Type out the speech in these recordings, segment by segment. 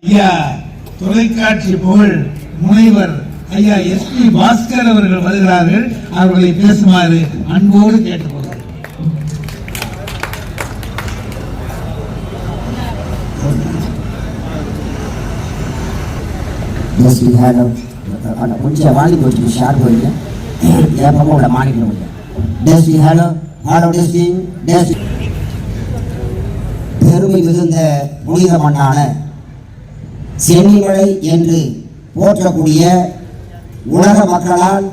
ஐயா தொலைக்காட்சி புகழ் முனைவர் ஐயா எஸ்.பி. பாஸ்கர் அவர்கள் வருகிறார்கள். அவர்களை பேசுமாறு அன்போடு கேட்டுக்கொள்கிறேன். கொஞ்சம் வாங்கி போச்சு ஷார்ட் போயிங்க ஏப்பமோட மாணிக்க பெருமை மிகுந்த புனித மண்ணான சென்னிமலை என்று போற்றக்கூடிய உலக மக்களால்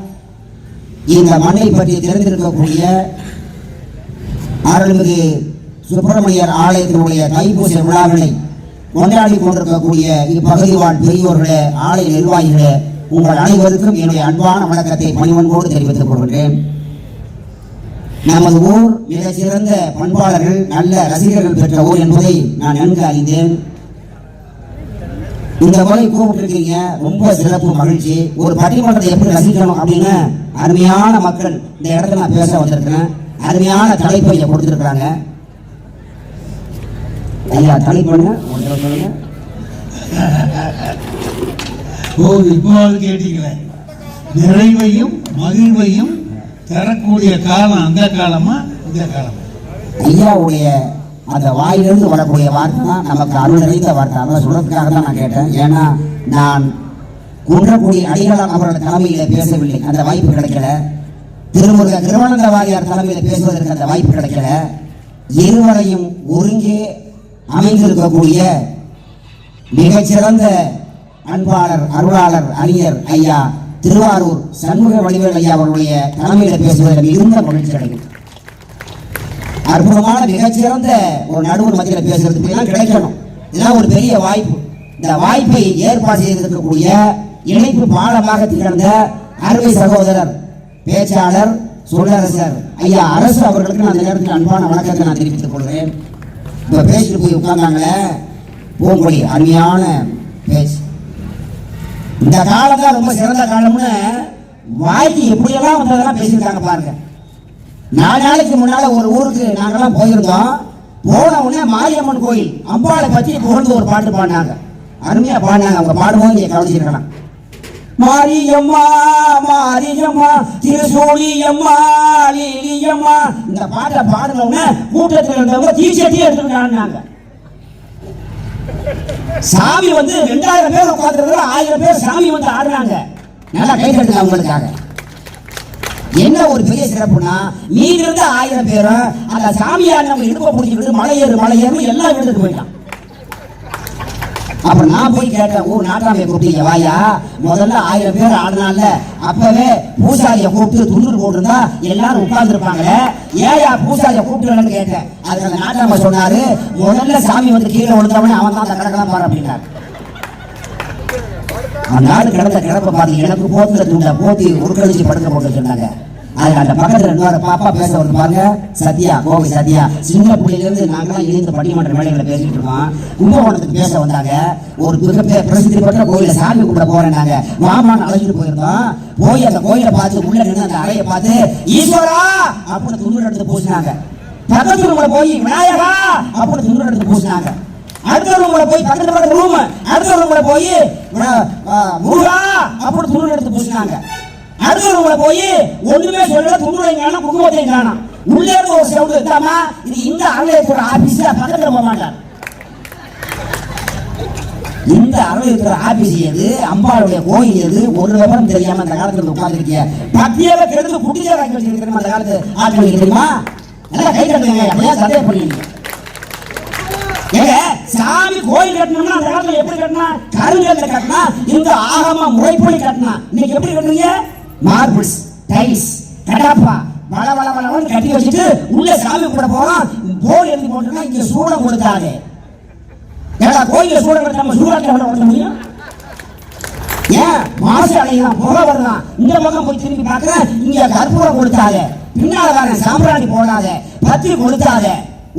இந்த மண்ணை பற்றி தெரிந்திருக்கக்கூடிய அருள்மிகு சுப்பிரமணியர் ஆலயத்தினுடைய தைப்பூச விழாவினை கொண்டாடி கொண்டிருக்கக்கூடிய இப்பகுதி வாழ் பெரியோர்களே, ஆலய நிர்வாகிகளே, உங்கள் அனைவருக்கும் என்னுடைய அன்பான வணக்கத்தை பணிவன்போடு தெரிவித்துக் கொள்கிறேன். நமது ஊர் மிக சிறந்த பண்பாளர்கள், நல்ல ரசிகர்கள் பெற்ற ஊர் என்பதை நான் நன்கு அறிந்தேன். இந்த முறை கூப்பிட்டுருக்கீங்க, ரொம்ப சிறப்பு, மகிழ்ச்சி. ஒரு பட்டிமன்றத்தை எப்படி ரசிக்கணும் அப்படின்னு அருமையான மக்கள் இந்த இடத்துல நான் பேச வந்திருக்கிறேன். அருமையான தலைப்பை கொடுத்துருக்காங்க. ஐயா தலைப்பண்ண சொல்லுங்க. இப்போது கேட்டீங்களே, நிறைவையும் மகிழ்வையும் தரக்கூடிய காலம் அந்த காலமா இந்த காலமா? ஐயாவுடைய அந்த வாயிலிருந்து வரக்கூடிய வார்த்தை தான் நமக்கு அருள் நிறைந்த வார்த்தை. அதை சொல்றதுக்காக தான் நான் கேட்டேன். ஏன்னா நான் குன்றக்குடி அடிகளார் அவரோட தலைமையில பேசவில்லை, அந்த வாய்ப்பு கிடைக்கல. திருமுருக திருவனந்த வாரியார் தலைமையில பேசுவதற்கு அந்த வாய்ப்பு கிடைக்கல. இருவரையும் ஒருங்கே அமைந்திருக்கக்கூடிய மிகச்சிறந்த அன்பாளர், அருளாளர், அறிஞர் ஐயா திருவாரூர் சண்முக வடிவேல் ஐயா அவர்களுடைய தலைமையில பேசுவதில் மிகுந்த மகிழ்ச்சி கிடைக்கும். அற்புதமான மிகச்சிறந்த ஒரு நடுவர் மத்தியில் பேசுறதுக்கு எல்லாம் கிடைக்கணும். இதெல்லாம் ஒரு பெரிய வாய்ப்பு. இந்த வாய்ப்பை ஏற்பாடு செய்திருக்கக்கூடிய இணைப்பு பாலமாக திகழ்ந்த அருமை சகோதரர், பேச்சாளர், சொல்லரசர் ஐயா அரசு அவர்களுக்கு நான் இந்த நேரத்தில் அன்பான வணக்கத்தை நான் தெரிவித்துக் கொள்கிறேன். இப்ப பேசிட்டு போய் உட்கார்ந்தாங்களே பூங்கொடி, அருமையான பேச்சு. இந்த காலம் தான் ரொம்ப சிறந்த காலம்னு வாய்க்கு எப்படியெல்லாம் வந்ததெல்லாம் பேசியிருக்காங்க பாருங்க. 4 நாளைக்கு முன்னால ஒரு ஊருக்கு நாங்கெல்லாம் போயிருந்தோம். போன உடனே மாரியம்மன் கோயில் அம்பாளை பற்றி புகழ்ந்து ஒரு பாட்டு பாடினாங்க. அருமையா பாடினாங்க. அவங்க பாடும்போது நீங்க கவனிச்சிருக்கலாம். மாரியம்மா மாரியம்மா திருசூழியம்மா லீலியம்மா. இந்த பாட்டை பாடுனவங்க கூட்டத்தில் இருந்தவங்க தீச்சட்டியே எடுத்துட்டாங்க. சாமி வந்து 2000 பேர் உட்கார்ந்து 1000 பேர் சாமி வந்து ஆடுறாங்க. நல்லா கை தட்டுங்க அவங்களுக்காக. என்ன ஒரு பெரிய சிறப்புனா, மீதி இருந்த 1000 பேரும் அந்த சாமியார் நம்ம இடுப்ப பிடிச்சிக்கிட்டு மலையேறு எல்லாம் எடுத்துட்டு போயிட்டான். அப்புறம் நான் போய் கேட்டேன், ஊர் நாட்டாமையை கூப்பிட்டீங்க வாயா, முதல்ல 1000 பேர் ஆடுனால அப்பவே பூசாரியை கூப்பிட்டு துண்டு போட்டுருந்தா எல்லாரும் உட்கார்ந்து இருப்பாங்களே, ஏயா பூசாரியை கூப்பிட்டு கேட்டேன். அதுக்கு அந்த நாட்டாமை சொன்னாரு, முதல்ல சாமி வந்து கீழே விழுந்தவனே அவன் தான் அந்த கிடக்கலாம் பாரு அப்படின்னாரு. அந்த நாடு கிடந்த கிடப்ப பார்த்து எனக்கு போத்துல துண்டை போத்தி உருக்கடிச்சு படுக்க போட்டு சொன்னாங்க. அதுல அந்த பக்கத்துல இன்னொரு பாப்பா பேச வந்து பாருங்க, சத்யா, கோவை சத்யா. சின்ன பிள்ளையிலிருந்து நாங்களாம் இணைந்து பட்டிமன்ற மேடைகளை பேசிட்டு இருக்கோம். கும்பகோணத்துக்கு பேச வந்தாங்க. ஒரு பிரசித்தி பெற்ற கோயில சாமி கும்பிட போறேன்னாங்க. மாமான்னு அழைச்சிட்டு போயிருந்தோம். போய் அந்த கோயிலை பார்த்து உள்ள நின்று அந்த அறையை பார்த்து ஈஸ்வரா அப்படின்னு துண்டு எடுத்து பூசினாங்க. பக்கத்து ரூம்ல போய் விநாயகா அப்படின்னு துண்டு எடுத்து பூசினாங்க. அடுத்த ரூம்ல போய் பக்கத்து ரூம், அடுத்த ரூம்ல போய் முருகா அப்படின்னு துண்டு எடுத்து பூசினாங்க. அடுத்த ரூம்ல போய் ஒண்ணுமே சொல்லல, துண்டுடையும் காணும், குங்குமத்தையும் காணும். உள்ளே இருந்து ஒரு சவுண்ட் எடுத்தாமா, இது இந்த ஆலயத்தோட ஆபீஸ், பக்கத்துல போக மாட்டார். இந்த ஆலயத்தோட ஆபீஸ் எது, அம்பாளுடைய கோயில் எது, ஒரு விவரம் தெரியாம அந்த காலத்துல உட்கார்ந்துருக்கீங்க. பத்தியால கெடுத்து குட்டியா வாங்கி வச்சிருக்கிறோம் அந்த காலத்து ஆட்கள் தெரியுமா? நல்லா கை கட்டுங்க, அப்படியே சந்தேக பண்ணீங்க. சாமி கோயில் கட்டணும்னா அந்த காலத்துல எப்படி கட்டினா, கருங்கல்ல கட்டினா, இந்த ஆகமா முறைப்படி கட்டினா. இன்னைக்கு எப்படி கட்டுறீங்க? மார்பிள்ஸ், டைல்ஸ், கடப்பா வள வள வளன்னு கட்டி வச்சுட்டு உள்ள சாமி கூட போறோம். போல் எழுதி போட்டுனா இங்க சூடம் கொடுத்தாங்க. ஏடா கோயில சூடம் நம்ம சூடாக்க வளர்த்த முடியும்? ஏன் மாசு அடையலாம், புகை வரலாம். இந்த பக்கம் போய் திரும்பி பார்க்கிறேன், இங்க கற்பூரம் கொடுத்தாங்க, பின்னால வர சாம்பிராணி போடாத, பத்திரி கொடுத்தாத.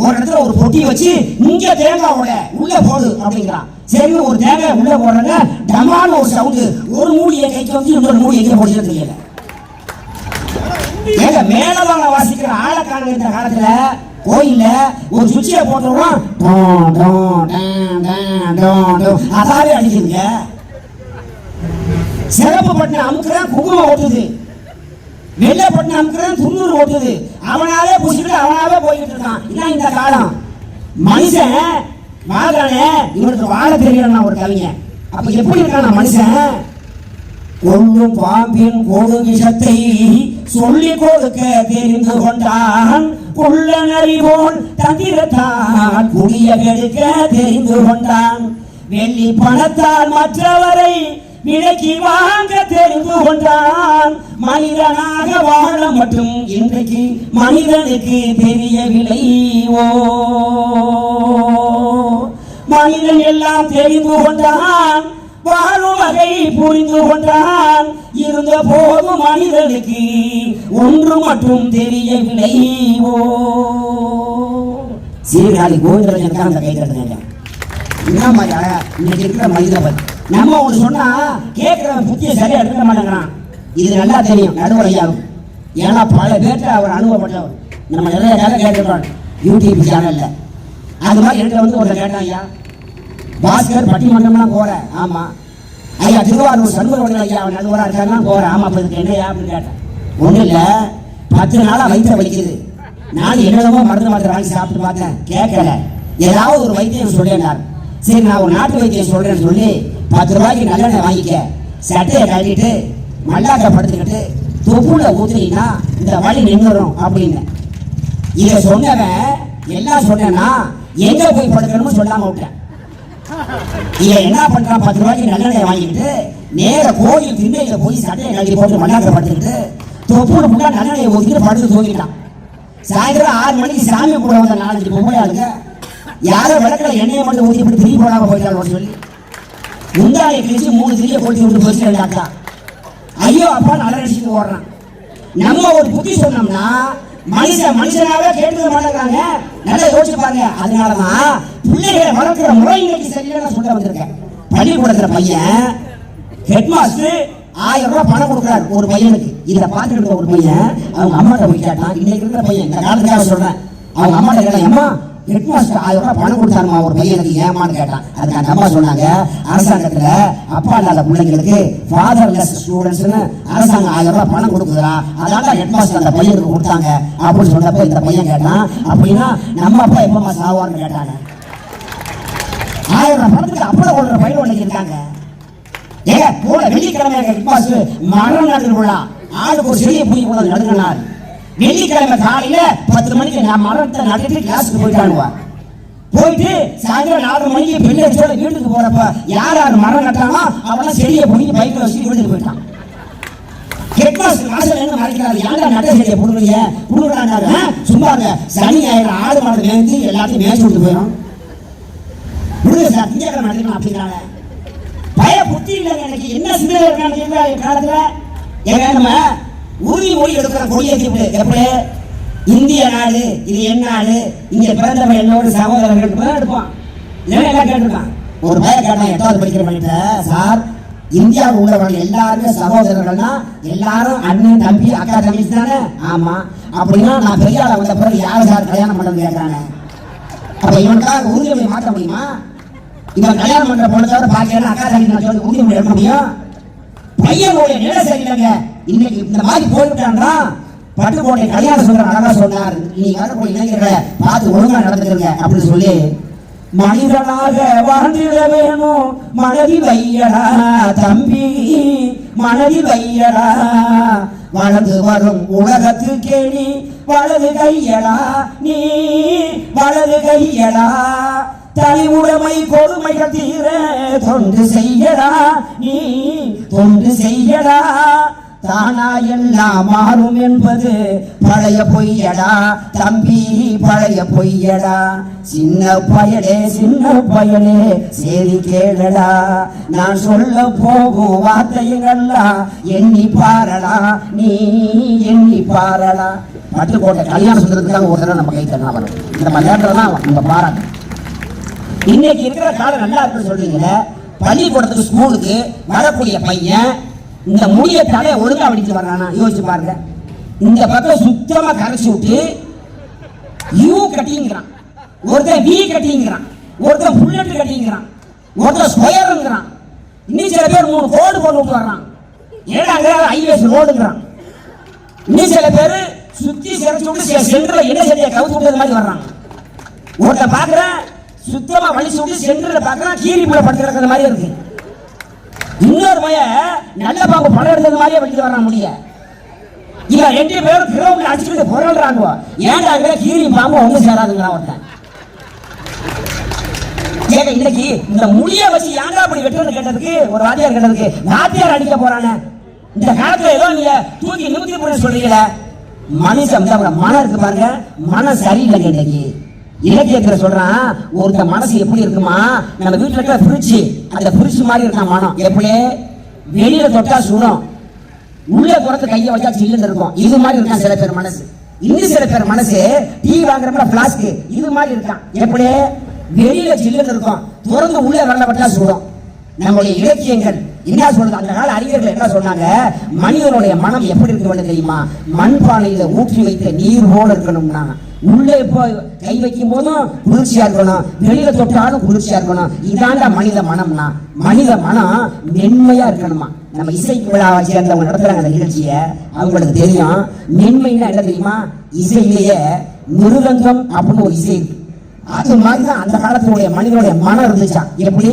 ஒரு இடத்துல ஒரு பொட்டி வச்சு இங்க தேங்காவோட உள்ள போடு அப்படிங்கிறான். சரி, ஒரு தேங்காய் உள்ள போடுறாங்க, டமான ஒரு சவுண்டு. ஒரு மூடியை கைக்கு வந்து இன்னொரு மூடி எங்க போடுறது தெரியல. மேலவாங்க வாசிக்கிற ஆளக்கான காலத்துல கோயில்ல ஒரு சுவிட்சில போட்டுருவோம், அதாவே அடிக்குதுங்க. சிறப்பு பட்டின அமுக்குறான், குங்குமம் ஓட்டுது. வெள்ளை பட்டின அமுக்குறான், துண்ணூறு ஓட்டுது. அவனாவே பூசிட்டு அவனாவே போய்கிட்டு இருக்கான். இதான் இந்த காலம். மனுஷன் வாழ்றானே, இவனுக்கு வாழ தெரியலன்னா ஒரு கவிஞன். அப்ப எப்படி இருக்கான மனுஷன்? கொள்ளும் பாம்பின் கொடு விஷத்தை சொல்லி கொடுக்க தெரிந்து கொண்டான். கொள்ள நரிபோல் தந்திரத்தால் குடிய கெடுக்க தெரிந்து கொண்டான். வெள்ளி பணத்தால் மற்றவரை விலைக்கு வாங்க தெரிந்து கொண்டான். மனிதனாக வாழ மட்டும் இன்றைக்கு மனிதனுக்கு தெரியவில்லை. ஓ மனிதன் எல்லாம் தெரிந்து கொண்டான், வாழும் வகை புரிந்து கொண்டான். இருந்த போது மனிதனுக்கு ஒன்று மட்டும் தெரியவில்லை. ஓ சீர்காழி கோவிந்தராஜன் அந்த கை தட்டுங்க. இன்னும் இன்னைக்கு இருக்கிற மனிதன் நம்ம ஒன்று சொன்னா கேட்கிறவன் புத்திய சரியா எடுக்க மாட்டேங்கிறான். இது நல்லா தெரியும் நடுவரையாகும். ஏன்னா பல பேர்ட்ட அவர் அனுபவப்பட்டவர். நம்ம நிறைய கதை கேட்டுக்கிறோம் யூடியூப் சேனல்ல. அது மாதிரி எடுக்க வந்து ஒரு கேட்டான், ஐயா பாஸ்கர் பட்டிமன்றம்லாம் போற. ஆமா ஐயா திருவாரூர் சண்முகவர்கள் ஐயா நடுவரா இருக்காருன்னா போறேன். ஆமா அப்ப இதுக்கு என்னையா அப்படின்னு கேட்டேன். ஒண்ணு இல்ல, 10 நாளா வயிற்ற வலிக்குது. நான் என்னென்னமோ மருந்து மாத்திரை வாங்கி சாப்பிட்டு பார்த்தேன், கேட்கல. ஏதாவது ஒரு வைத்தியம் சொல்லேன்னாரு. சரி நான் ஒரு நாட்டு வைத்தியம் சொல்றேன்னு சொல்லி 10 ரூபாய்க்கு நல்லெண்ணெய் வாங்கிக்க, சட்டையை கட்டிட்டு மல்லாக்க படுத்துக்கிட்டு தொப்புல ஊத்துனீங்கன்னா இந்த வலி நின்றுடும் அப்படின்னு. இதை சொன்னவன் எல்லாம் சொன்னா எங்க போய் படுக்கணும்னு சொல்லாம விட்டேன். இதை என்ன பண்றான், 10 ரூபாய்க்கு நல்லெண்ணெய் வாங்கிட்டு நேர கோயில் திண்ணையில போய் சட்டையை கட்டி போட்டு மல்லாக்க படுத்துக்கிட்டு தொப்புல ஃபுல்லா நல்லெண்ணெயை ஊத்திட்டு படுத்து தூங்கிட்டான். சாயந்தரம் 6 மணிக்கு சாமி கூட வந்த 4-5 பொம்பளை ஆளுங்க யாரோ விளக்கல எண்ணெயை மட்டும் ஊத்தி போட்டு திரும்பி போடாம போயிட்டாங்க சொல்லி முந்தாயை கிழிச்சு 3 திரிய கொட்டி விட்டு போச்சு ரெண்டாக்கா. ஐயோ அப்பா நல்ல அடிச்சுட்டு ஓடுறான். நம்ம ஒரு புத்தி சொன்னோம்னா மனுஷனாவே கேட்டுக்க மாட்டேங்கிறாங்க. நல்லா யோசிச்சு பாருங்க. அதனாலதான் பிள்ளைகளை வளர்க்கிற முறை இன்னைக்கு சரியில்லை சொல்ல வந்திருக்கேன். பள்ளிக்கூடத்துல பையன் ஹெட் மாஸ்டர் 1000 ரூபாய் பணம் கொடுக்குறாரு ஒரு பையனுக்கு. இதை பார்த்துட்டு ஒரு பையன் அவங்க அம்மாட்ட போய் கேட்டான். இன்னைக்கு இருக்கிற பையன் இந்த காலத்துக்காக சொல்றேன். அவங்க அம்மாட்ட கேட்டான், அம்மா ஹெட் மாஸ்டர் 1000 ரூபாய் பணம் கொடுத்தாருமா ஒரு பையனுக்கு, ஏமான்னு கேட்டான். அதுக்கு அந்த அம்மா சொன்னாங்க, அரசாங்கத்துல அப்பா இல்லாத பிள்ளைங்களுக்கு ஃபாதர்லெஸ் ஸ்டூடெண்ட்ஸ்னு அரசாங்கம் 1000 ரூபாய் பணம் கொடுக்குறா, அதனால ஹெட் மாஸ்டர் அந்த பையனுக்கு கொடுத்தாங்க அப்படின்னு சொன்னப்ப இந்த பையன் கேட்டான், அப்படின்னா நம்ம அப்பா எப்பமா சாவார்னு கேட்டாங்க. 1000 ரூபாய் பணத்துக்கு அப்பளம் கொள்ற பையன் ஒண்ணு இருக்காங்க. ஏங்க போன வெள்ளிக்கிழமை ஹெட் மாஸ்டர் மரம் நடுறா, ஆளுக்கு ஒரு செடியை போய் கொண்டு நடுங்கினார். வெள்ளிக்கிழமை காலையில 10 மணிக்கு நான் மரத்தை நட்டுட்டு கிளாஸுக்கு போயிட்டானுவா. போயிட்டு சாயந்தரம் 4 மணிக்கு பெண்ணு அடிச்சோட வீட்டுக்கு போறப்ப யார் யார் மரம் நட்டாங்களோ அவெல்லாம் செடியை போய் பைக்கில் வச்சு வீட்டுக்கு போயிட்டான். ஹெட் மாஸ்டர் வாசல் என்ன மறைக்கிறாரு, யாரா நட்ட செடியை புடுங்க புடுங்கிறாங்க. சும்மாங்க சனி ஞாயிறு ஆடு மாடு மேய்ந்து எல்லாத்தையும் மேய்ச்சி விட்டு போயிடும். விடுங்க சார் திங்கக்கிழமை நடக்கணும் அப்படிங்கிறாங்க. பய புத்தி இல்லைங்க. எனக்கு என்ன சிந்தனை இருக்காங்க காலத்துல. ஏங்க நம்ம உறுதிமொழி எடுக்கிற கொடியேற்றி எப்படி இந்திய நாடு இது என் நாடு, இங்க பிறந்தவன் என்னோட சகோதரர்கள் எடுப்பான். எல்லாம் கேட்டிருக்கான். ஒரு பையன் கேட்டான் 8வது படிக்கிற பண்ணிட்ட, சார் இந்தியாவில் உள்ளவர்கள் எல்லாருமே சகோதரர்கள்னா எல்லாரும் அண்ணன் தம்பி அக்கா தம்பி தானே? ஆமா. அப்படின்னா நான் பெரிய ஆள வந்த பிறகு யாரும் சார் கல்யாணம் பண்ணு கேட்கறாங்க. அப்ப இவனுக்காக உறுதிமொழி மாற்ற முடியுமா? இவன் கல்யாணம் பண்ற பொண்ணு தவிர பாக்கி அக்கா தம்பி நான் சொல்லி உறுதிமொழி எடுக்க முடியும்? பையனுடைய நிலை சரியில்லைங்க. இன்னைக்கு இந்த மாதிரி போய்விட்டான்னா பட்டுக்கோட்டை கல்யாணம் சொல்ற அழகா சொன்னார், நீ வரக்கூடிய இளைஞர்களை பார்த்து ஒழுங்கா நடந்துருங்க அப்படின்னு சொல்லி மனிதனாக வாழ்ந்திட வேணும் மனதி வையடா தம்பி, மனதி வையடா. வளர்ந்து வரும் உலகத்துக்கே நீ வலது கையடா, நீ வலது கையடா. தனி உடைமை கொடுமைகள் தீர தொண்டு செய்யடா, நீ தொண்டு செய்யடா. தானா எல்லாம் மாறும் என்பது பழைய பொய்யடா தம்பி, பழைய பொய்யடா. சின்ன பயலே சேரி கேளடா, நான் சொல்ல போகும் வார்த்தைகளெல்லாம் எண்ணி பாரடா, நீ எண்ணி பாரடா. பட்டுக்கோட்டை கல்யாணம் சொல்றதுக்காக ஒரு தடவை நம்ம கை தரலாம். இந்த மாதிரி நேரத்தில் தான் நம்ம பாராட்டு. இன்னைக்கு இருக்கிற காலம் நல்லா இருக்குன்னு சொல்றீங்க. பள்ளிக்கூடத்துக்கு ஸ்கூலுக்கு வரக்கூடிய பையன் இந்த முடிய தலையை ஒழுங்கா வடிச்சு வர்றானா யோசிச்சு பாருங்க. இந்த பக்கம் சுத்தமா கரைச்சி விட்டு யூ கட்டிங்கிறான், ஒருத்தன் வி கட்டிங்கிறான், ஒருத்தன் புல்லட் கட்டிங்கிறான், ஒருத்தன் ஸ்கொயருங்கிறான், இன்னும் சில பேர் 3 கோடு போட்டு விட்டு வர்றான். ஏடாங்க ஐஎஸ் ரோடுங்கிறான். இன்னும் சில பேர் சுத்தி சிறச்சு விட்டு சென்டர்ல என்ன சரியா கவுத்து விட்டது மாதிரி வர்றாங்க. ஒருத்தன் பாக்குறேன் சுத்தமா வலிச்சு விட்டு சென்டர்ல பாக்குறான் கீரி புள்ள படுத்துறது மாதிரி இருக்கு. இன்னொரு பைய நல்ல பாம்பு படம் எடுத்தது மாதிரியே வெளியே வர்றான் முடிய. இவன் 2 பேரும் கிரவுண்ட்ல அடிச்சுட்டு பொருள்றாங்க. ஏன்டா கீரி பாம்பு ஒண்ணு சேராதுங்கிறான் ஒருத்தன். ஏங்க இன்னைக்கு இந்த முடிய வச்சு ஏன்டா அப்படி வெட்டுறது கேட்டதுக்கு ஒரு வாத்தியார் கேட்டதுக்கு வாத்தியார் அடிக்க போறானே. இந்த காலத்துல ஏதோ நீங்க தூக்கி நிமித்தி போட சொல்றீங்களே. மனுஷன் மனம் இருக்கு பாருங்க, மனம் சரியில்லைங்க. இன்னைக்கு இலக்கியத்துல சொல்றான் ஒருத்த மனசு எப்படி இருக்குமா, நம்ம வீட்டுல இருக்கிற ஃப்ரிட்ஜ், அந்த ஃப்ரிட்ஜ் மாதிரி இருக்கான் மனம். எப்படி வெளியில தொட்டா சுடும், உள்ள புறத்து கையை வச்சா சில்லுன்னு இருக்கும். இது மாதிரி இருக்கான் சில பேர் மனசு. இன்னும் சில பேர் மனசு டீ வாங்குறப்ப பிளாஸ்க் இது மாதிரி இருக்கான். எப்படி வெளியில சில்லுன்னு இருக்கும், திறந்து உள்ள வரலப்பட்டா சுடும். நம்முடைய இலக்கியங்கள் என்ன சொல்றது, அந்த கால அறிஞர்கள் என்ன சொன்னாங்க, மனிதனுடைய மனம் எப்படி இருக்க வேண்டும் தெரியுமா, மண்பானையில ஊற்றி வைத்த நீர் போல இருக்கணும்னா. உள்ள இப்போ கை வைக்கும் போதும் குளிர்ச்சியா இருக்கணும், வெளியில தொட்டாலும் குளிர்ச்சியா இருக்கணும். இதாண்டா மனித மனம்னா. மனித மனம் மென்மையா இருக்கணுமா. நம்ம இசை விழாவை சேர்ந்தவங்க நடத்துறாங்க அந்த நிகழ்ச்சிய, அவங்களுக்கு தெரியும் மென்மைன்னா என்ன தெரியுமா. இசையிலேயே மிருதங்கம் அப்படின்னு ஒரு இசை இருக்கு. அது மாதிரிதான் அந்த காலத்தினுடைய மனிதனுடைய மனம் இருந்துச்சா. எப்படி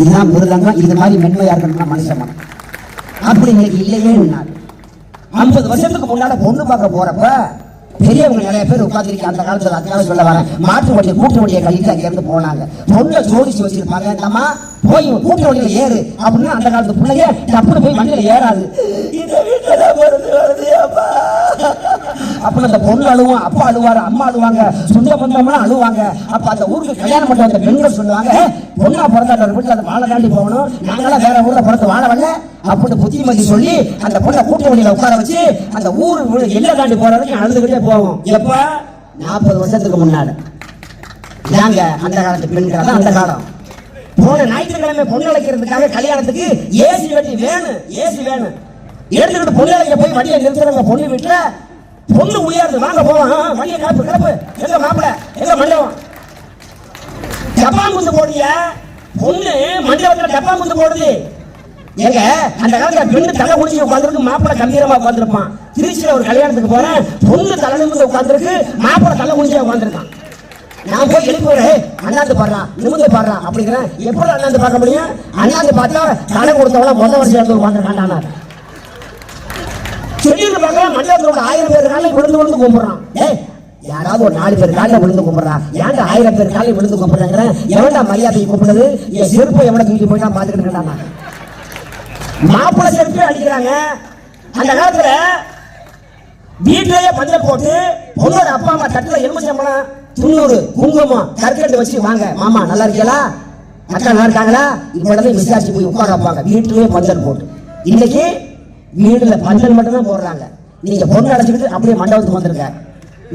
இதுதான் மிருதங்கம். இது மாதிரி மென்மையா இருக்கணும்னா மனுஷன் மனம். அப்படி இன்னைக்கு இல்லையே. 50 வருஷத்துக்கு முன்னால பொண்ணு பார்க்க போறப்ப பெரியவங்க நிறைய பேர் உட்காந்துருக்கீங்க. அந்த காலத்துல அதுக்காக சொல்ல வரேன், மாட்டு வண்டியை கூட்டு வண்டியை கழித்து அங்க இருந்து போனாங்க. பொண்ணை ஜோடிச்சு வச்சிருப்பாங்க. நம்ம போய் கூட்டு வண்டியில ஏறு அப்படின்னா அந்த காலத்து பிள்ளைங்க டப்புனு போய் வண்டியில ஏறாது. இந்த வீட்டுல அப்ப அந்த பொண்ணு அழுவும், அப்பா அழுவாரு, அம்மா அழுவாங்க, சொந்த பந்தம்லாம் அழுவாங்க. அப்ப அந்த ஊருக்கு கல்யாணம் பண்ண அந்த பெண்கள் சொல்லுவாங்க, பொண்ணா பிறந்த ஒரு வீட்டுல அந்த வாழை தாண்டி போகணும், நாங்களாம் வேற ஊர்ல பிறந்து வாழ வரல அப்படின்னு புத்திமதி சொல்லி அந்த பொண்ணை கூட்டு வண்டியில உட்கார வச்சு அந்த ஊர் எல்லை தாண்டி போறதுக்கு அழுதுகிட்டே போவோம். எப்ப 40 வருஷத்துக்கு முன்னாடி நாங்க அந்த காலத்து பெண்கள் தான். அந்த காலம் போன ஞாயிற்றுக்கிழமை பொண்ணு அழைக்கிறதுக்காக கல்யாணத்துக்கு ஏசி வண்டி வேணும், ஏசி வேணும் எடுத்துக்கிட்டு பொண்ணு அழைக்க போய் வண்டியை நிறுத்துறாங்க. பொண்ணு வீட்டுல பொண்ணு உயர்ந்து வாங்க போவோம், வண்டியை கிளப்பு கிளப்பு, எங்க மாப்பிள்ள எங்க மண்டபம் டப்பாங்குந்து போடுங்க. பொண்ணு மண்டபத்துல டப்பாங்குந்து போடுது. எங்க அந்த காலத்துல பெண்ணு தலை குடிச்சு உட்காந்துருக்கு, மாப்பிள்ள கம்பீரமா உட்காந்துருப்பான். திருச்சியில ஒரு கல்யாணத்துக்கு போறேன், பொண்ணு தலை நிமிந்து உட்காந்துருக்கு, மாப்பிள்ள தலை குடிச்சு உட்காந்துருக்கான். நான் போய் எழுப்பி விடுறேன், அண்ணாந்து பாடுறான், நிமிந்து பாடுறான் அப்படிங்கிறேன். எப்படி அண்ணாந்து பார்க்க முடியும்? அண்ணாந்து பார்த்தா தலை கொடுத்தவள முதல் வருஷம் எடுத்து உட்காந்துருக்கான். செடியில் பார்க்கலாம் மண்டபத்தில் 1000 பேர் காலையில் விழுந்து விழுந்து கும்பிடுறான். யாராவது ஒரு 4 பேர் காலையில் விழுந்து கும்பிடுறான். ஏன்டா 1000 பேர் காலையில் விழுந்து கும்பிடுறாங்க? எவன்டா மரியாதை கூப்பிடுறது? என் செருப்பை எவனை தூக்கி போய் தான் பார்த்துக்கிட்டு இருக்காங்க. மாப்பிள்ளை செருப்பே அடிக்கிறாங்க. அந்த காலத்துல வீட்டிலேயே பந்தல் போட்டு பொண்ணோட அப்பா அம்மா தட்டுல எலுமிச்சம்பழம், துண்ணூறு, குங்குமம், கற்கண்டு வச்சு வாங்க மாமா நல்லா இருக்கீங்களா, அக்கா நல்லா இருக்காங்களா, இப்ப விசாரிச்சு போய் உட்கார வைப்பாங்க. வீட்டிலேயே பந்தல் போட்டு. இன்னைக்கு வீடுல பந்தல் மட்டும் தான் போடுறாங்க. நீங்க பொண்ணு அழைச்சிக்கிட்டு அப்படியே மண்டபத்துக்கு வந்துருக்க,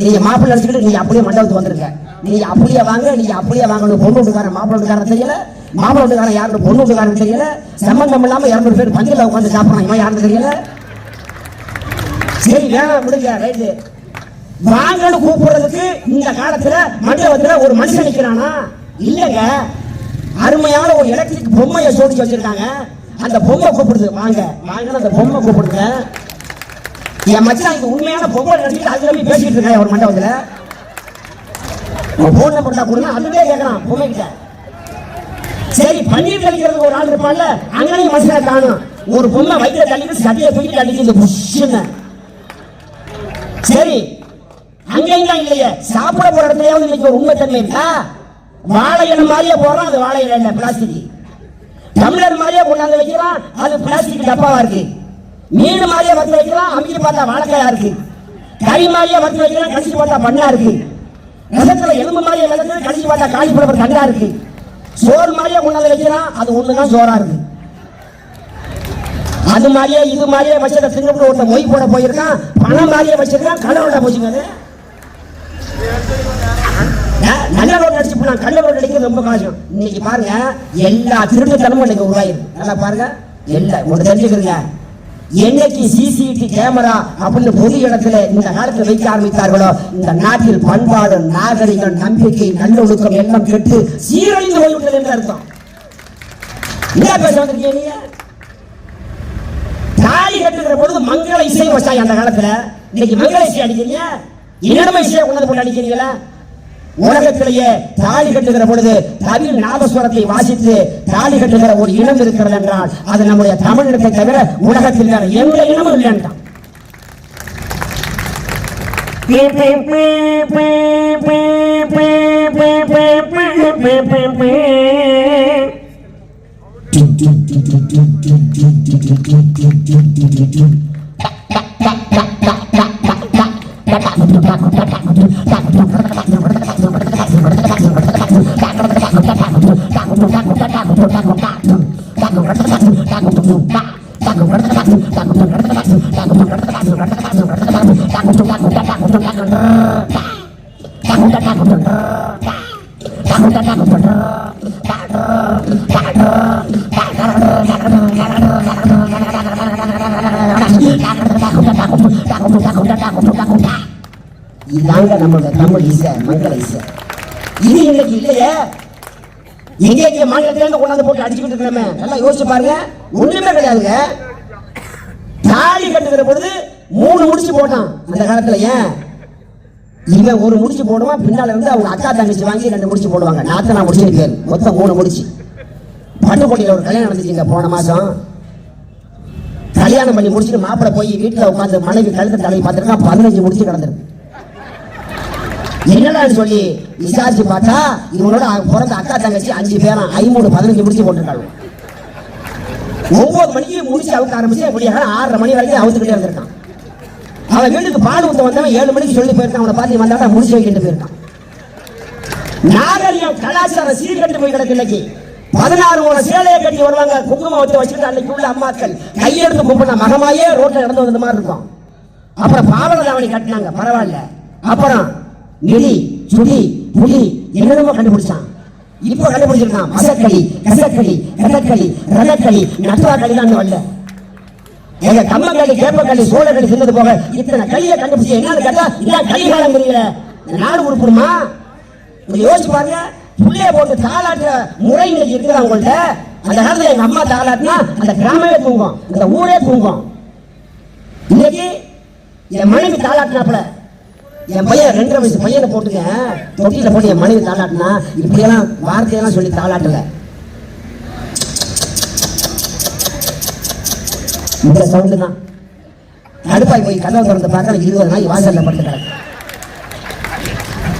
நீங்க மாப்பிள்ளை அழைச்சிக்கிட்டு நீங்க அப்படியே மண்டபத்துக்கு வந்துருக்க. நீங்க அப்படியே வாங்க, நீங்க அப்படியே வாங்கணும். பொண்ணு வீட்டுக்காரன் மாப்பிள்ளை வீட்டுக்காரன் தெரியல, மாப்பிள்ளை வீட்டுக்காரன் யாருன்னு பொண்ணு வீட்டுக்காரன் தெரியல. சம்பந்தம் இல்லாம 200 பேர் பந்தல உட்காந்து சாப்பிடறான், இவன் யாருன்னு தெரியல. சரி வேணாம் முடிங்க, ரைட்டு வாங்கன்னு கூப்பிடுறதுக்கு இந்த காலத்துல மண்டபத்துல ஒரு மனுஷன் நிக்கிறானா? இல்லங்க, அருமையான ஒரு எலக்ட்ரிக் பொம்மையை சோடிச்சு வச்சிருக்காங்க. அந்த பொம்மை கூப்பிடுது, வாங்க வாங்க, அந்த பொம்மை கூப்பிடுங்க. என் மச்சான் இங்க உண்மையான பொம்மை நினைச்சிட்டு அதுல போய் பேசிட்டு இருக்கேன் ஒரு மண்டபத்துல. போன் நம்பர் தான் கொடுங்க, அதுவே கேட்கறான் பொம்மை கிட்ட. சரி பன்னீர் கழிக்கிறதுக்கு ஒரு ஆள் இருப்பான்ல, அங்கேயும் மனுஷனை காணும். ஒரு பொம்மை வயிற்ற தள்ளிட்டு சட்டையை தூக்கிட்டு அடிக்கிறது புஷ்ஷுன்னு. சரி அங்கேயும் தான் இல்லையே, சாப்பிட போற இடத்துலயாவது இன்னைக்கு ஒரு உண்மைத்தன்மை இருக்கா? வாழை இலை மாதிரியே போடுறோம், அது வாழை இலை இல்ல, பிளாஸ்டிக். டம்ளர் மாதிரியே கொண்டாந்து வைக்கிறான், அது பிளாஸ்டிக் டப்பாவா இருக்கு. மீன் மாதிரியே வச்சு வைக்கலாம், அமைக்க பார்த்தா வாழைக்காயா இருக்கு. கறி மாதிரியே வறுத்து வைக்கிறேன், கடிச்சு பார்த்தா பண்ணா இருக்கு. ரசத்துல எலும்பு மாதிரியே விளக்குறது, கடிச்சு பார்த்தா காலிஃபிளவர் கண்டா இருக்கு. சோறு மாதிரியே கொண்டாந்து வைக்கிறான், அது ஒண்ணுதான் சோறா இருக்கு. அது மாதிரியே இது மாதிரியே வச்சத சிங்கப்பூர் ஒருத்த மொய் போட போயிருக்கான், பணம் மாதிரியே வச்சிருக்கான், கலரோட போச்சுங்க. நல்ல ரோடு அடிச்சு போனா கள்ள ரோடு அடிக்கிறது ரொம்ப கஷ்டம். இன்னைக்கு பாருங்க எல்லா திருட்டுத்தனமும் இன்னைக்கு உருவாயிருக்கு. நல்லா பாருங்க, எல்லா ஒன்று தெரிஞ்சுக்கிறீங்க. என்னைக்கு சிசிடிவி கேமரா அப்படின்னு பொது இடத்துல இந்த காலத்தில் வைக்க ஆரம்பித்தார்களோ, இந்த நாட்டில் பண்பாடு, நாகரிகம், நம்பிக்கை, நல்லொழுக்கம் எல்லாம் கெட்டு சீரழிந்து போய்விட்டது என்று அர்த்தம். என்ன பேச வந்திருக்கீங்க நீங்க? தாலி கட்டுகிற பொழுது மங்கள இசை வச்சாங்க அந்த காலத்துல. இன்னைக்கு மங்கள இசை அடிக்கிறீங்க, என்னடமை இசையை கொண்டு போட்டு அடிக்கிறீங்களா? உலகத்திலேயே தாலி கட்டுகிற பொழுது தமிழ் நாதஸ்வரத்தை வாசித்து தாலி கட்டுகிற ஒரு இனம் இருக்கிறது என்றால் அது நம்முடைய தமிழினத்தை தவிர உலகத்தில் வேற எந்த இனமும் இல்லைன்றான். இதாங்க நம்மளோட தமிழ் இசை, மங்கள இசை. இது இன்னைக்கு இல்லையே. எங்க மாநிலத்திலிருந்து கொண்டாந்து போட்டு அடிச்சுக்கிட்டு இருக்கிறோமே, நல்லா யோசிச்சு பாருங்க. ஒண்ணுமே கிடையாதுங்க. தாலி கட்டுகிற பொழுது 3 முடிச்சு போட்டான் அந்த காலத்துல. ஏன் இவன் ஒரு முடிச்சு போடுவான், பின்னால இருந்து அவங்க அக்கா தங்கச்சி வாங்கி 2 முடிச்சு போடுவாங்க. நாத்தனா முடிச்சு பேர் மொத்தம் 3 முடிச்சு. பட்டுக்கோட்டையில ஒரு கல்யாணம் நடந்துச்சுங்க போன மாசம். கல்யாணம் பண்ணி முடிச்சுட்டு மாப்பிள்ளை போய் வீட்டுல உட்காந்து மனைவி கழுத்து தலையை பார்த்துருக்கான், 15 முடிச்சு கிடந்திருக்கு. என்னடா சொல்லி விசாரிச்சு பார்த்தா இவனோட பிறந்த அக்கா தங்கச்சி 5 பேரும் 15 முடிச்சு போட்டுருக்காங்க. 9 மணிக்கு முடிச்சு அவுக்க ஆரம்பிச்சு எப்படியாக 6:30 மணி வரைக்கும் அவுத்துக்கிட்டே இருந்திருக்கான். அவன் வீட்டுக்கு பால் ஊத்த வந்தவன் 7 மணிக்கு சொல்லி போயிருக்கான். அவனை பார்த்து வந்தாட்டா முடிச்சு வைக்கிட்டு போயிருக்கான். நாகரிகம் கலாச்சாரம் சீர்கட்டு போய் கிடக்கு. இன்னைக்கு 16 முறை சேலையை கட்டி வருவாங்க, குங்குமம் வச்சு வச்சுட்டு அன்னைக்கு உள்ள அம்மாக்கள் கையெடுத்து கும்பிட மகமாயே ரோட்ல நடந்து வந்த மாதிரி இருக்கும். அப்புறம் பாவல தாவணி கட்டினாங்க, பரவாயில்ல. அப்புறம் மிடி, சுடி, புலி என்னென்னமோ கண்டுபிடிச்சான். இப்போ கண்டுபிடிச்சிருக்கான் மசக்களி, கசக்களி, கதக்களி, ரதக்களி, நட்டுவாக்களி தான் வரல. எங்க கம்மக்களி, கேப்பக்களி, சோழக்களி சொன்னது போக இத்தனை களியை கண்டுபிடிச்சு என்னன்னு கேட்டா இதான் கலிகாலம் தெரியல. நாடு உருப்படுமா? யோசிச்சு பாருங்க. புள்ளைய போட்டு தாளாட்டுற முறை இன்னைக்கு இருக்குதா உங்கள்ட்ட? அந்த காலத்துல எங்க அம்மா தாளாட்டினா அந்த கிராமமே தூங்கும், அந்த ஊரே தூங்கும். இன்னைக்கு என் மனைவி தாளாட்டினாப்புல, என் பையன் 2.5 வயசு பையனை போட்டுக்க தொட்டியில போட்டு என் மனைவி தாளாட்டினா இப்படியெல்லாம் வார்த்தையெல்லாம் சொல்லி தாளாட்டல. இந்த சவுண்டு தான். அடுப்பாய் போய் கதவை திறந்து பார்த்தா 20 நாய் வாசல்ல படுத்து கிடக்கு.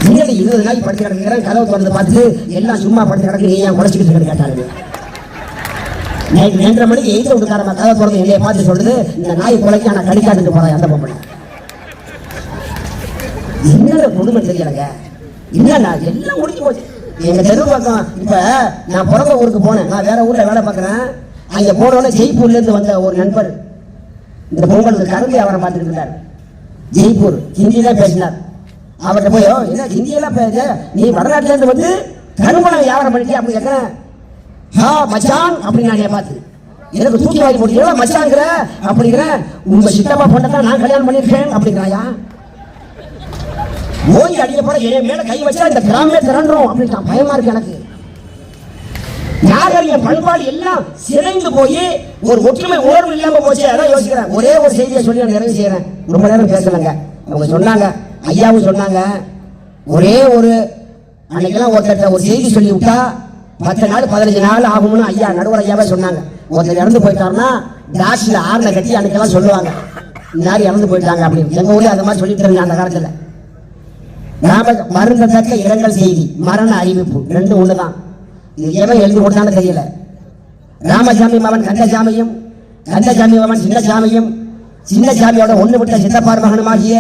20 நாய் படுத்து கிடக்குறேன். கதவை திறந்து பார்த்துட்டு எல்லாம் சும்மா படுத்து கிடக்கு, நீ ஏன் குறைச்சிக்கிட்டு கேட்டாங்க. நைட்டு 2:30 மணிக்கு எய்த விட்டுக்காரமா கதவை திறந்து என்னைய பார்த்து சொல்லுது, இந்த நாய் குலைக்கு ஆனா கடிக்காட்டுட்டு போறேன் அந்த பொம்பளை. என்னோட கொடுமை தெரியலங்க. இல்ல எல்லாம் முடிஞ்சு போச்சு. எங்க தெரு பக்கம் இப்ப நான் பிறந்த ஊருக்கு போனேன். நான் வேற ஊர்ல வேலை பார்க்கறேன். அங்க போனோட ஜெய்ப்பூர்ல இருந்து வந்த ஒரு நண்பர் இந்த பொங்கலுக்கு கரும்பு வியாபாரம் பார்த்துட்டு இருந்தார். ஜெய்ப்பூர் ஹிந்தி தான் பேசினார். அவர்கிட்ட போய் என்ன ஹிந்தியெல்லாம் பேச, நீ வடநாட்டுல இருந்து வந்து கரும்பு வியாபாரம் பண்ணிட்டு அப்படி கேட்கிறேன். ஹா மச்சான் அப்படின்னு நான் பார்த்து எனக்கு தூக்கி வாங்கி போட்டு மச்சாங்கிற அப்படிங்கிற, உங்க சித்தப்பா பொண்ணத்தான் நான் கல்யாணம் பண்ணிருக்கேன் அப்படிங்கிறாயா? ஓய் அடிக்க போற என் மேல கை வச்சா இந்த கிராமமே திரண்டுரும் அப்படின்னு பயமா இருக்கு எனக்கு. நாகரிக பண்பாடு எல்லாம் சிதைந்து போய் ஒரு ஒற்றுமை உணர்வு இல்லாம போச்சு. அதான் யோசிக்கிறேன். ஒரே ஒரு செய்தியை சொல்லி நான் நிறைவு செய்யறேன். ரொம்ப நேரம் பேசலங்க. அவங்க சொன்னாங்க, ஐயாவும் சொன்னாங்க, ஒரே ஒரு அன்னைக்கெல்லாம் ஒருத்தர் ஒரு செய்தி சொல்லி விட்டா 10 நாள் 15 நாள் ஆகும்னு ஐயா நடுவர் ஐயாவே சொன்னாங்க. ஒருத்தர் இறந்து போயிட்டாருன்னா டாக்டர்ல ஆறுல கட்டி அன்னைக்கெல்லாம் சொல்லுவாங்க, இந்த மாதிரி இறந்து போயிட்டாங்க அப்படின்னு. எங்க ஊர்ல அந்த மாதிரி சொல்லிட்டு இருந்தாங்க அந்த காலத்துல. நாம மருந்தத்தக்க இரங்கல் செய்தி, மரண அறிவிப்பு 2 ஒண்ணுதான். இது எவன் எழுதி கொடுத்தான்னு தெரியல. ராமசாமி மகன் கந்தசாமியும், கந்தசாமி மகன் சின்னசாமியும், சின்னசாமியோட ஒண்ணு விட்ட சித்தப்பார் மகனுமாகிய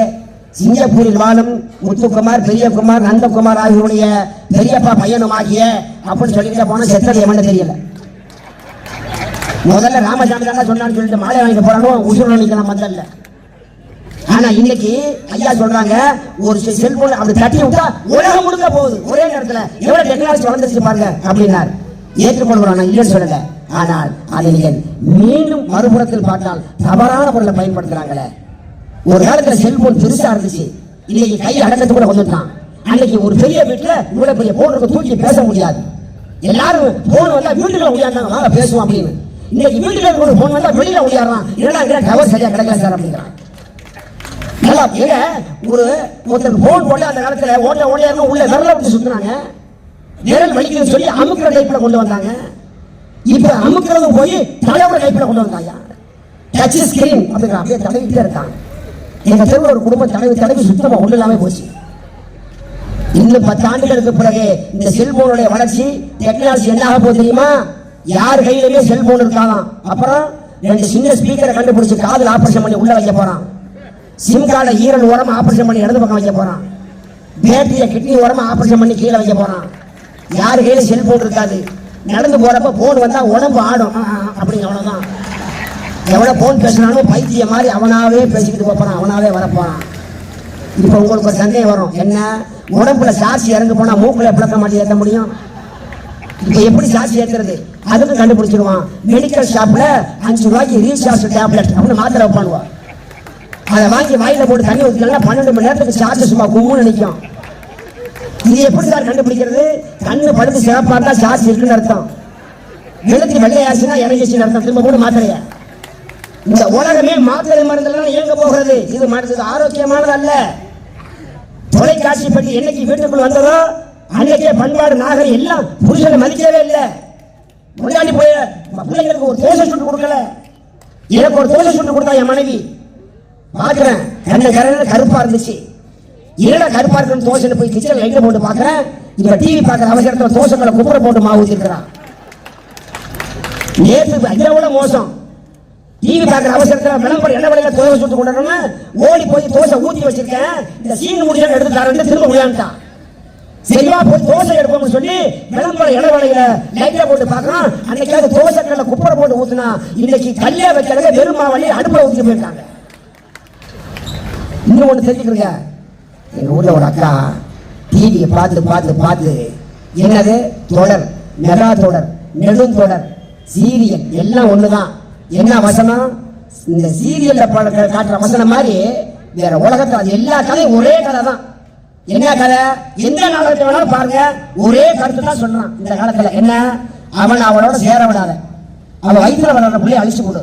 சிங்கப்பூரில் வாழும் முத்துக்குமார், பெரியகுமார், நந்தகுமார் ஆகியோருடைய பெரியப்பா பையனும் ஆகிய அப்படின்னு சொல்லிட்டு போன செத்தது எவன்னு தெரியல. முதல்ல ராமசாமி தான் சொன்னான்னு சொல்லிட்டு மாலை வாங்கிட்டு போறானோ உசுறு நிக்கலாம் முதல்ல. ஆனா இன்னைக்கு ஐயா சொல்றாங்க ஒரு செல்போன் அப்படி தட்டி விட்டா உலகம் முழுக்க போகுது ஒரே நேரத்துல. எவ்வளவு டெக்னாலஜி வளர்ந்துச்சு பாருங்க அப்படின்னார். ஏற்றுக்கொள்கிறோம், நான் இல்லைன்னு சொல்லல. ஆனால் அதை நீங்கள் மீண்டும் மறுபுறத்தில் பார்த்தால் தவறான பொருளை பயன்படுத்துறாங்களே. ஒரு காலத்துல செல்போன் பெருசா இருந்துச்சு, இன்னைக்கு கை அடக்கத்து கூட வந்துட்டான். அன்னைக்கு ஒரு பெரிய வீட்டுல இவ்வளவு பெரிய போன் தூக்கி பேச முடியாது. எல்லாரும் போன் வந்தா வீட்டுக்குள்ள முடியாதாங்க வாங்க பேசுவோம் அப்படின்னு. இன்னைக்கு வீட்டுல இருக்கிற போன் வந்தா வெளியில முடியாடுறான். என்னடா டவர் சரியா கிடைக்கல சார் அப்படிங்கிறான். ஒருத்தர் போன் போட்டு அந்த காலத்துல ஓட்ட ஓடியாருன்னு உள்ள விரல விட்டு சுத்துனாங்க. விரல் வலிக்குதுன்னு சொல்லி அமுக்கிற டைப்ல கொண்டு வந்தாங்க. இப்ப அமுக்கிறது போய் தலையோட டைப்ல கொண்டு வந்தாங்க. டச் ஸ்கிரீன் அப்படிங்கிற அப்படியே தடவிட்டே இருக்காங்க. எங்க தெருவில் ஒரு குடும்பம் தடவி சுத்தமா ஒண்ணு இல்லாம போச்சு. இன்னும் 10 ஆண்டுகளுக்கு பிறகு இந்த செல்போனுடைய வளர்ச்சி டெக்னாலஜி என்ன ஆக போகுது தெரியுமா? யார் கையிலுமே செல்போன் இருக்காதான். அப்புறம் 2 சின்ன ஸ்பீக்கரை கண்டுபிடிச்சு காதல் ஆபரேஷன் பண்ணி உள்ள வைக்க போறான். சிம் கார்டை ஈரல் ஓரமா ஆபரேஷன் பண்ணி இடது பக்கம் வைக்க போறான். பேட்டரிய கிட்னி ஓரமா ஆபரேஷன் பண்ணி கீழே வைக்க போறான். யாரு கையில செல்போன் இருக்காது. நடந்து போறப்ப போன் வந்தா உடம்பு ஆடும் அப்படிங்க. அவ்வளவுதான். எவ்வளவு போன் பேசினாலும் பைத்திய மாதிரி அவனாவே பேசிக்கிட்டு போறான், அவனாவே வரப்போறான். இப்ப உங்களுக்கு ஒரு சந்தேகம் வரும், என்ன உடம்புல சாட்சி இறந்து போனா மூக்குல பிளக்க மாட்டி ஏற்ற முடியும்? இப்ப எப்படி சாட்சி ஏற்றுறது? அதுக்கு கண்டுபிடிச்சிருவான். மெடிக்கல் ஷாப்ல 5 ரூபாய்க்கு ரீசார்ஜ் டேப்லெட் அப்படின்னு மாத்திரை வைப்பானுவான். அதை வாங்கி வாயில போட்டு தண்ணி ஊற்றினா 12 மணி நேரத்துக்கு சார்ஜ் சும்மா கும்முன்னு நிற்கும். இது எப்படி சார் கண்டுபிடிக்கிறது? கண்ணு படுத்து சிறப்பா இருந்தா சார்ஜ் இருக்குன்னு அர்த்தம். எழுத்து வெள்ளையாச்சுன்னா இறங்கிச்சுன்னு அர்த்தம். திரும்ப கூட மாத்திரைய. இந்த உலகமே மாத்திரை மருந்துலாம் இயங்க போகிறது. இது மருந்து ஆரோக்கியமானது அல்ல. தொலைக்காட்சி பற்றி என்னைக்கு வீட்டுக்குள் வந்ததோ அன்னைக்கே பண்பாடு நாகரி எல்லாம் புருஷனை மதிக்கவே இல்லை. முன்னாடி போய் பிள்ளைங்களுக்கு ஒரு தோசை சுட்டு கொடுக்கல. எனக்கு ஒரு தோசை சுட்டு கொடுத்தா என் மனைவி பாக்குறேன். கருப்பா இருந்துச்சு. இல்ல கருப்பா இருக்கு தோசை போய் கிச்சன் லைட்ல போட்டு பாக்குறேன். இப்ப டிவி பாக்குற அவசரத்துல தோசைகளை குப்புற போட்டு மாவு ஊத்திருக்கிறான். நேற்று அதை விட மோசம். டிவி பாக்குற அவசரத்துல விளம்பரம் என்ன விலையில தோசை சுட்டு கொண்டு ஓடி போய் தோசை ஊத்தி வச்சிருக்கேன். இந்த சீன் முடிஞ்சா எடுத்து தரேன் திரும்ப முடியான்ட்டான். சரிவா போய் தோசை எடுப்போம்னு சொல்லி விளம்பரம் இளவலையில லைட்ல போட்டு பாக்குறான். அன்னைக்கு தோசைக்கல்ல குப்புற போட்டு ஊத்துனா இன்னைக்கு கல்லே வைக்கிறத வெறும் மாவலி அடுப்புல ஊத்திட்டு போயிருக்காங்க. இன்னும் ஒண்ணு தெரிஞ்சுக்கிறீங்க, எங்க ஊர்ல ஒரு அக்கா டிவியை பார்த்து என்னது தொடர், மெகா தொடர், நெடுந்தொடர், சீரியல் எல்லாம் ஒண்ணுதான். என்ன வசனம்? இந்த சீரியல்ல காட்டுற வசனம் மாதிரி வேற உலகத்துல அது எல்லா கதையும் ஒரே கதை தான். என்ன கதை? எந்த நாடகத்தை வேணாலும் பாருங்க, ஒரே கருத்து தான் சொல்றான். இந்த காலத்துல என்ன? அவளோட சேர விடாத, அவன் வயிற்றுல வளர்ற பிள்ளைய அழிச்சு கொடு,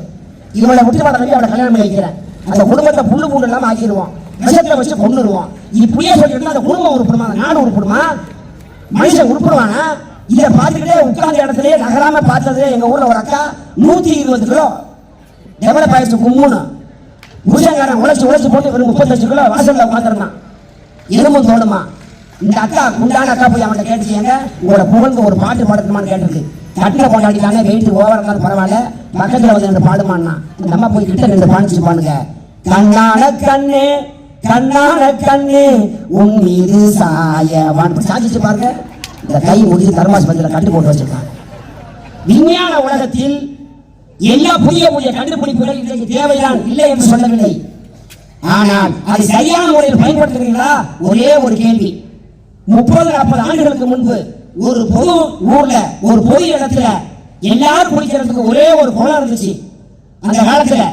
இவளை விட்டு வளர அவளை கல்யாணம் பண்ணி வைக்கிறேன், அந்த குடும்பத்தை புல்லு பூண்டு இல்லாம ஆக்கிடுவான், விஷத்தை வச்சு கொண்டுருவான். இப்படியே சொல்லிட்டு அந்த குடும்பம் உருப்படுமா, நாடு உருப்படுமா, மனுஷன் உருப்படுவானா? இதை பார்த்துக்கிட்டே உட்கார்ந்த இடத்துலயே நகராம பார்த்தது எங்க ஊர்ல ஒரு அக்கா 120 கிலோ டெவலப் ஆயிடுச்சு. கும்முன்னு புருஷங்காரன் உழைச்சு போட்டு வெறும் 35 கிலோ வாசல்ல உட்காந்துருந்தான். எலும்பும் தோணுமா? இந்த அக்கா குண்டான அக்கா போய் அவன்கிட்ட கேட்டுச்சேங்க, உங்களோட புகழ்ந்து ஒரு பாட்டு பாடணுமான்னு கேட்டிருக்கு. கட்டில கொண்டாடிட்டாங்க, வெயிட் ஓவரா இருந்தாலும் பரவாயில்ல, பக்கத்துல வந்து 2 பாடுமான்னா இந்த அம்மா போய் கிட்ட 2 பாடிச்சு பாடுங்க. கண்ணான கண்ணே கண்ணான கண்ணே உன் மீது சாயவான் சாதிச்சு பாருங்க. இந்த கை முடிஞ்சு தர்மாஸ்பத்தியில கட்டு போட்டு வச்சிருக்காங்க. விஞ்ஞான உலகத்தில் எல்லா புதிய கண்டுபிடிப்புகள் இன்றைக்கு தேவைதான், இல்லை என்று சொல்லவில்லை. ஆனால் அது சரியான முறையில் பயன்படுத்துகிறீங்களா? ஒரே ஒரு கேள்வி. 30-40 ஆண்டுகளுக்கு முன்பு ஒரு பொது ஊர்ல ஒரு பொது இடத்துல எல்லாரும் குளிக்கிறதுக்கு ஒரே ஒரு குளம் இருந்துச்சு. அந்த காலத்துல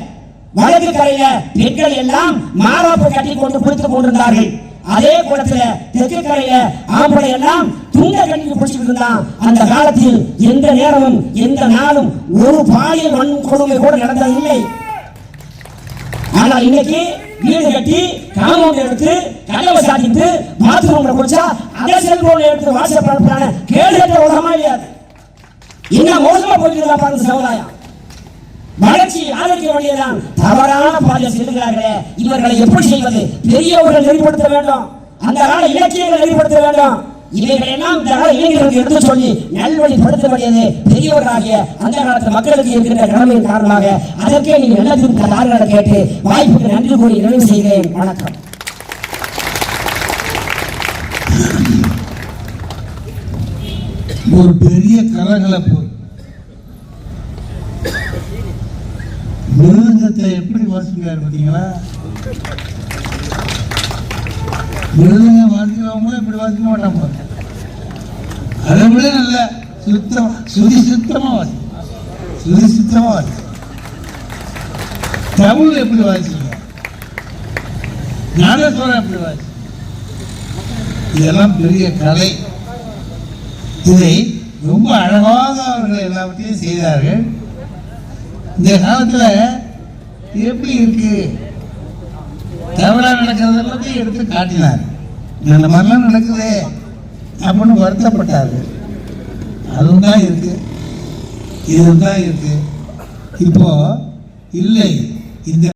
வடக்கு கரையில பெண்கள் எல்லாம் மாறாப்பு கட்டி கொண்டு குளித்துக் கொண்டிருந்தார்கள். அதே குளத்துல தெற்கு கரையில ஆம்பளை எல்லாம் துண்ட கட்டி பிடிச்சிட்டு இருந்தான். அந்த காலத்தில் எந்த நேரமும் எந்த நாளும் ஒரு பாலியல் வன்கொடுமை கூட நடந்ததில்லை. ஆனால் இன்னைக்கு வீடு கட்டி காம்பவுண்ட் எடுத்து கதவை சாத்திட்டு பாத்ரூம்ல குடிச்சா அதே செல்போன் எடுத்து வாட்ஸ்அப் அனுப்புறான கேள்வி உலகமா இல்லையா? என்ன மோசமா போயிட்டு பாருங்க சமுதாயம். வளர்ச்சி ஆதரிக்க வேண்டியதான். தவறான பாதையில் செல்கிறார்களே, இவர்களை எப்படி செய்வது? பெரியவர்கள் நெறிப்படுத்த வேண்டும், அந்த கால இலக்கியங்களை நெறிப்படுத்த வேண்டும். இவைகளை எல்லாம் இந்த கால இளைஞர்களுக்கு எடுத்து சொல்லி நல்வழிப்படுத்த வேண்டியது பெரியவர்களாகிய அந்த காலத்து மக்களுக்கு இருக்கின்ற கடமையின் காரணமாக அதற்கே நீங்கள் நல்ல திருத்த கேட்டு வாய்ப்புக்கு நன்றி கூறி நிறைவு செய்கிறேன். வணக்கம். ஒரு பெரிய கலகலப்பு. மிருதங்கத்தை எப்படி வாசிக்கிறார் பார்த்தீங்களா? மிருதங்கம் வாசிக்கிறவங்களும் இப்படி வாசிக்க மாட்டாங்க. அதை விட நல்ல சுத்தம் சுத்தமா வாசி. தமிழ் எப்படி வாசிங்க, ஞானேஸ்வரம் எப்படி வாசி. இதெல்லாம் பெரிய கலை. இதை ரொம்ப அழகாக அவர்கள் எல்லாவற்றையும் செய்தார்கள். இந்த காலத்துல எப்படி இருக்கு, தவறா நடக்கிறது எல்லாத்தையும் எடுத்து காட்டினார். இந்த மாதிரிலாம் நடக்குது அப்படின்னு வருத்தப்பட்டார்கள். அதுவும் தான் இருக்கு, இதுதான் இருக்கு. இப்போ இல்லை, இந்த